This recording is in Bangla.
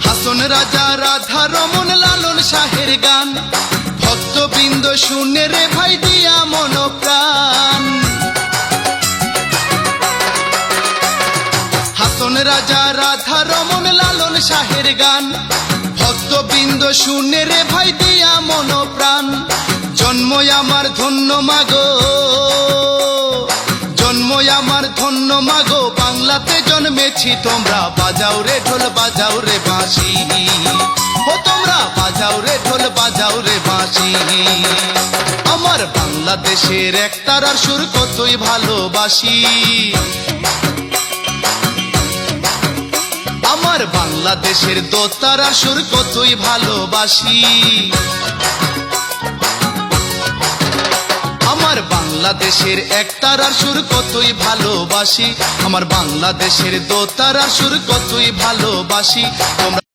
হাসন রাজা রাধা রমন লালন শাহের গান, ভক্তবৃন্দ শুনে রে ভাই দিয়া মন প্রাণ। হাসন রাজা রাধা রমন লালন শাহের গান, ভক্তবৃন্দ শুনে রে ভাই দিয়া মন প্রাণ। জন্ম আমার ধন্য মাগো, জন্ম আমার ধন্য মাগো, বাংলাতে জন্মেছি তোমরা বাজাও রে ঢোল বাজাও রে বাঁশি, ও তোমরা বাজাও রে ঢোল বাজাও রে বাঁশি। আমার বাংলাদেশের একতারার সুর কতই ভালোবাসি, আমার বাংলাদেশের দোতারার সুর কতই ভালোবাসি। আমার বাংলাদেশের একতারার সুর কতই ভালোবাসি, আমার বাংলাদেশের দোতারার সুর কতই ভালোবাসি। তোমরা